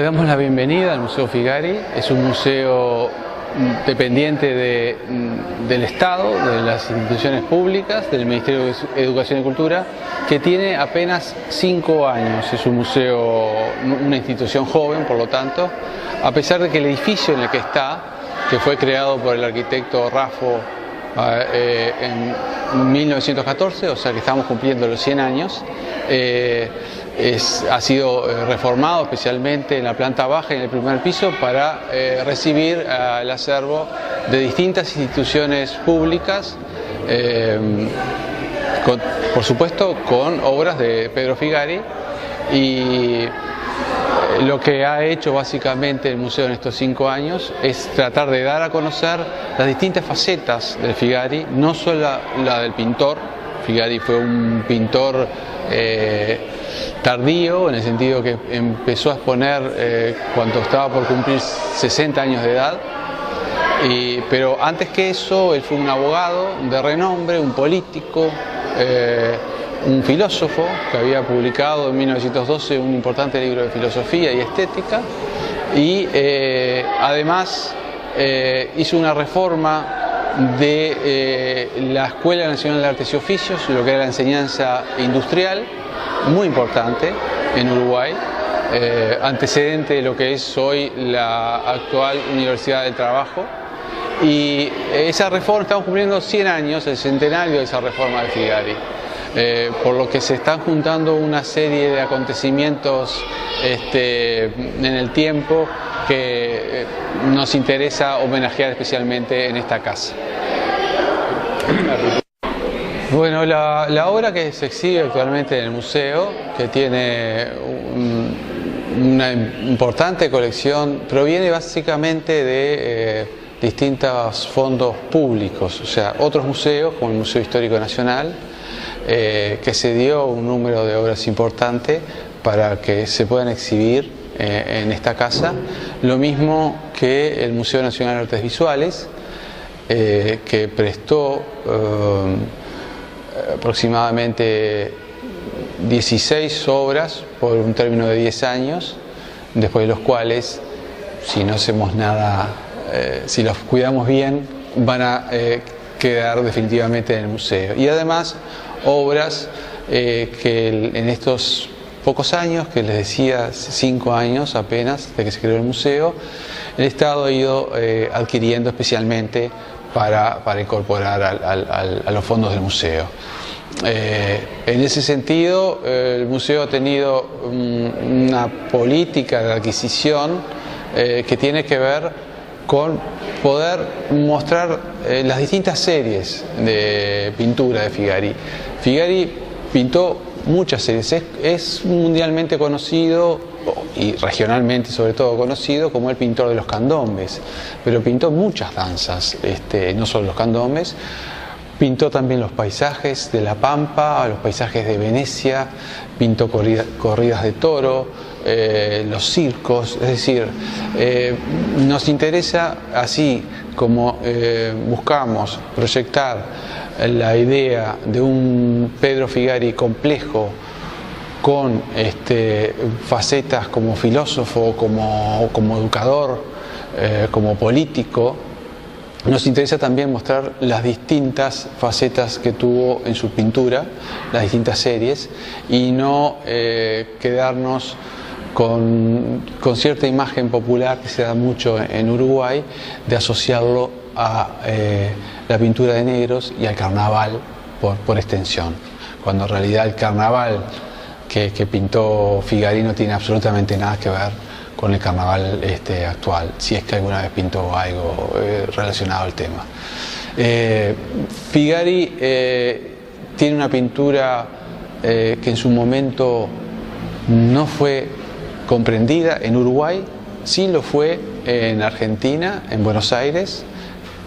damos la bienvenida al Museo Figari. Es un museo dependiente del Estado, de las instituciones públicas, del Ministerio de Educación y Cultura, que tiene apenas 5 años. Es un museo, una institución joven, por lo tanto, a pesar de que el edificio en el que está, que fue creado por el arquitecto Raffo en 1914, o sea que estamos cumpliendo los 100 años, ha sido reformado especialmente en la planta baja y en el primer piso para recibir el acervo de distintas instituciones públicas, por supuesto con obras de Pedro Figari. Y lo que ha hecho básicamente el museo en estos 5 años es tratar de dar a conocer las distintas facetas del Figari, no solo la del pintor. Figari fue un pintor tardío, en el sentido que empezó a exponer cuando estaba por cumplir 60 años de edad, pero antes que eso él fue un abogado de renombre, un político, un filósofo que había publicado en 1912 un importante libro de filosofía y estética, y además hizo una reforma de la Escuela Nacional de Artes y Oficios, lo que era la enseñanza industrial, muy importante en Uruguay, antecedente de lo que es hoy la actual Universidad del Trabajo. Y esa reforma, estamos cumpliendo 100 años, el centenario de esa reforma de Figari, por lo que se están juntando una serie de acontecimientos en el tiempo que nos interesa homenajear especialmente en esta casa. Bueno, la obra que se exhibe actualmente en el museo, que tiene una importante colección, proviene básicamente de distintos fondos públicos, o sea, otros museos como el Museo Histórico Nacional, que se dio un número de obras importante para que se puedan exhibir en esta casa, lo mismo que el Museo Nacional de Artes Visuales, que prestó aproximadamente 16 obras por un término de 10 años, después de los cuales, si no hacemos nada, si los cuidamos bien, van a quedar definitivamente en el museo. Y además obras que en estos pocos años, que les decía 5 años apenas de que se creó el museo, el Estado ha ido adquiriendo especialmente para incorporar a los fondos del museo. En ese sentido, el museo ha tenido una política de adquisición que tiene que ver con poder mostrar las distintas series de pintura de Figari. Figari pintó muchas series, es mundialmente conocido y regionalmente sobre todo conocido como el pintor de los candombes, pero pintó muchas danzas, no solo los candombes, pintó también los paisajes de La Pampa, los paisajes de Venecia, pintó corridas de toro, los circos, es decir, nos interesa, así como buscamos proyectar la idea de un Pedro Figari complejo, con facetas como filósofo, como educador, como político. Nos interesa también mostrar las distintas facetas que tuvo en su pintura, las distintas series, y no quedarnos con cierta imagen popular que se da mucho en Uruguay, de asociarlo a la pintura de negros y al carnaval por extensión, cuando en realidad el carnaval que pintó Figari no tiene absolutamente nada que ver con el carnaval actual, si es que alguna vez pintó algo relacionado al tema. Figari tiene una pintura que en su momento no fue comprendida en Uruguay, sí lo fue en Argentina, en Buenos Aires,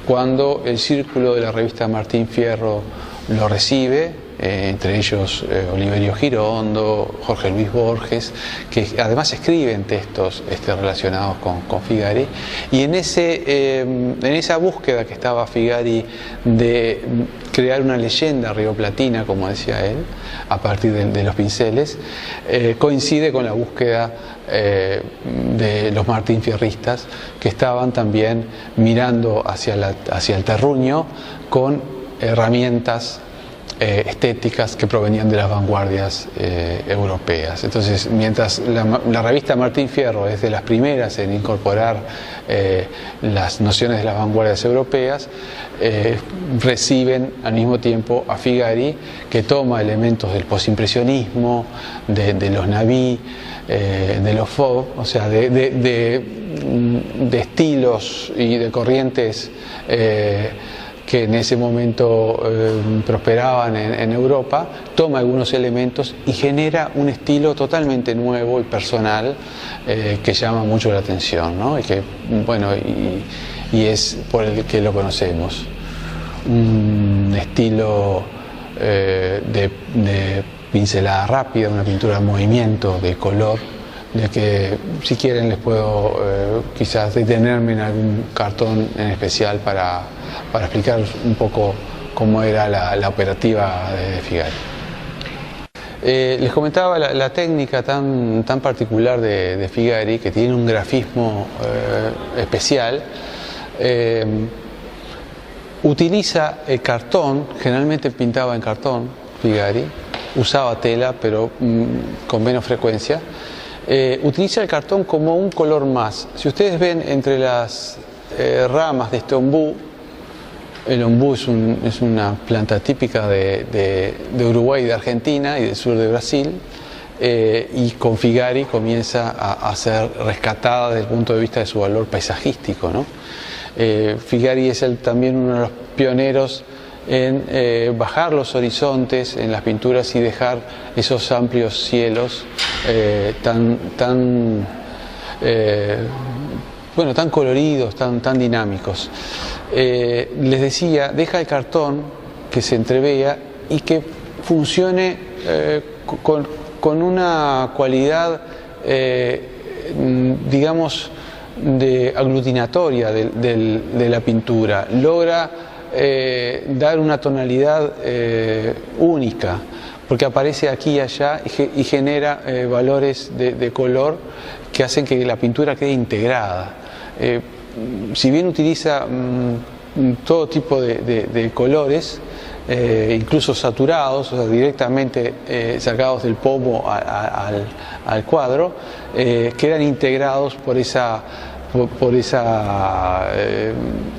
cuando el círculo de la revista Martín Fierro lo recibe entre ellos Oliverio Girondo, Jorge Luis Borges, que además escriben textos relacionados con Figari, y en esa búsqueda que estaba Figari de crear una leyenda rioplatina, como decía él, a partir de los pinceles, coincide con la búsqueda de los martinfierristas, que estaban también mirando hacia el terruño con herramientas estéticas que provenían de las vanguardias europeas. Entonces, mientras la revista Martín Fierro es de las primeras en incorporar las nociones de las vanguardias europeas, reciben al mismo tiempo a Figari, que toma elementos del postimpresionismo, de los Naví, de los Fauve, o sea, de estilos y de corrientes que en ese momento prosperaban en Europa, toma algunos elementos y genera un estilo totalmente nuevo y personal que llama mucho la atención, ¿no? Y que, bueno, y es por el que lo conocemos. Un estilo de pincelada rápida, una pintura en movimiento, de color, de que si quieren les puedo quizás detenerme en algún cartón en especial para explicar un poco cómo era la operativa de Figari. Les comentaba la técnica tan particular de Figari, que tiene un grafismo especial. Utiliza el cartón, generalmente pintaba en cartón Figari, usaba tela pero con menos frecuencia. Utiliza el cartón como un color más. Si ustedes ven entre las ramas de este ombú, el ombú es una planta típica de Uruguay, de Argentina y del sur de Brasil, y con Figari comienza a ser rescatada desde el punto de vista de su valor paisajístico, ¿no? Figari es también uno de los pioneros en bajar los horizontes en las pinturas y dejar esos amplios cielos tan coloridos, tan dinámicos. Les decía, deja el cartón que se entrevea y que funcione con una cualidad, digamos, de aglutinatoria de la pintura. Logra dar una tonalidad única, porque aparece aquí y allá y genera valores de color que hacen que la pintura quede integrada. Si bien utiliza todo tipo de colores, incluso saturados, o sea, directamente sacados del pomo al cuadro, quedan integrados por esa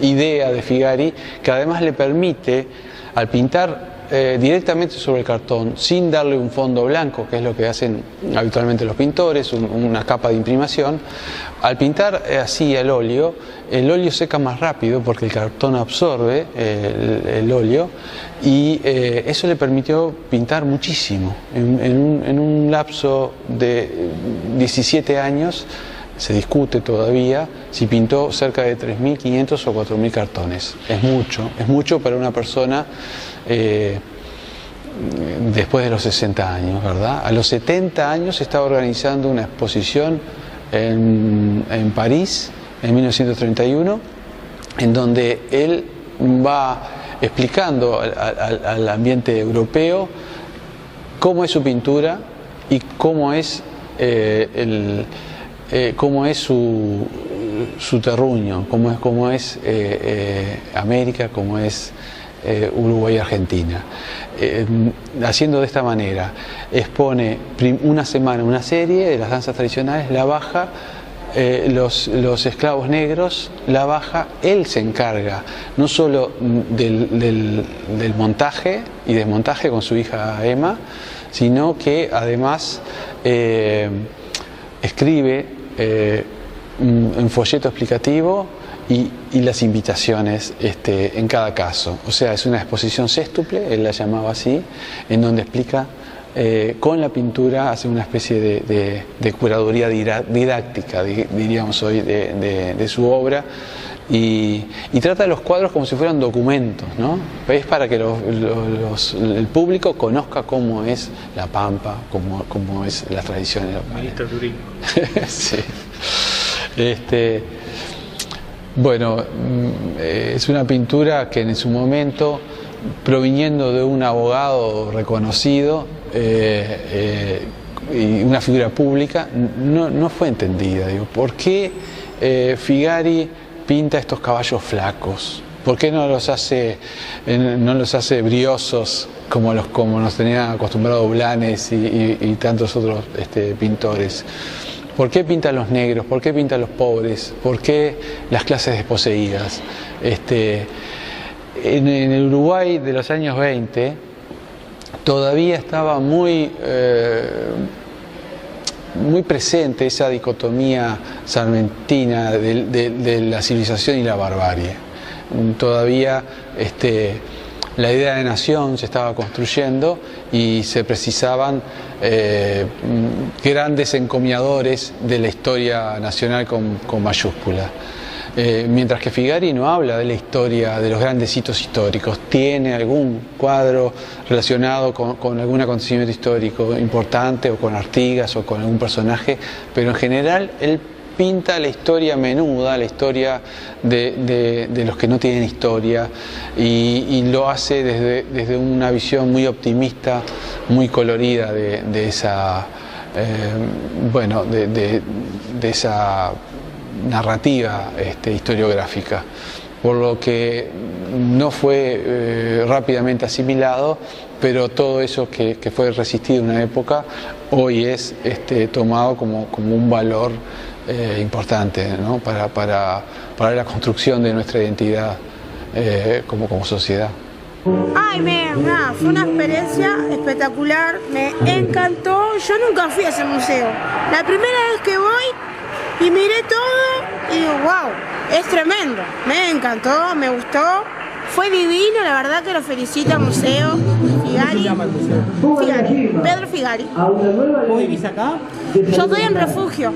idea de Figari, que además le permite, al pintar directamente sobre el cartón, sin darle un fondo blanco, que es lo que hacen habitualmente los pintores, una capa de imprimación, al pintar así el óleo seca más rápido porque el cartón absorbe el óleo, y eso le permitió pintar muchísimo. En un lapso de 17 años, se discute todavía si pintó cerca de 3.500 o 4.000 cartones. Es mucho para una persona después de los 60 años, ¿verdad? A los 70 años estaba organizando una exposición en París, en 1931, en donde él va explicando al ambiente europeo cómo es su pintura y cómo es su terruño, cómo es América, cómo es Uruguay y Argentina. Haciendo de esta manera, expone una semana una serie de las danzas tradicionales, la baja, los esclavos negros, la baja, él se encarga no solo del montaje y desmontaje con su hija Emma, sino que además escribe un folleto explicativo y las invitaciones en cada caso. O sea, es una exposición sextuple, él la llamaba así, en donde explica con la pintura, hace una especie de curaduría didáctica, diríamos hoy, de su obra, y trata los cuadros como si fueran documentos, ¿no? Es para que el público conozca cómo es La Pampa, cómo es la tradición de la Pampa. Ministro de Turismo. Sí. Bueno, es una pintura que en su momento, proviniendo de un abogado reconocido y una figura pública, no fue entendida. Digo, ¿por qué Figari pinta estos caballos flacos? ¿Por qué no los hace briosos como nos tenían acostumbrados Blanes y tantos otros pintores? ¿Por qué pinta a los negros? ¿Por qué pinta a los pobres? ¿Por qué las clases desposeídas? En el Uruguay de los años 20 todavía estaba muy presente esa dicotomía sarmentina de la civilización y la barbarie. Todavía la idea de nación se estaba construyendo y se precisaban grandes encomiadores de la historia nacional con mayúscula. Mientras que Figari no habla de la historia, de los grandes hitos históricos, tiene algún cuadro relacionado con algún acontecimiento histórico importante o con Artigas o con algún personaje, pero en general él pinta la historia menuda, la historia de los que no tienen historia y lo hace desde una visión muy optimista, muy colorida de esa narrativa historiográfica, por lo que no fue rápidamente asimilado, pero todo eso que fue resistido en una época hoy es tomado como un valor importante, ¿no? para la construcción de nuestra identidad como sociedad. Ay, nada, fue una experiencia espectacular, me encantó. Yo nunca fui a ese museo. La primera vez que voy y miré todo y digo, wow, es tremendo. Me encantó, me gustó, fue divino, la verdad que lo felicito al museo. Figari. ¿Cómo se llama el museo? Figari, Pedro Figari. ¿Vos vivís acá? Yo estoy en Refugio.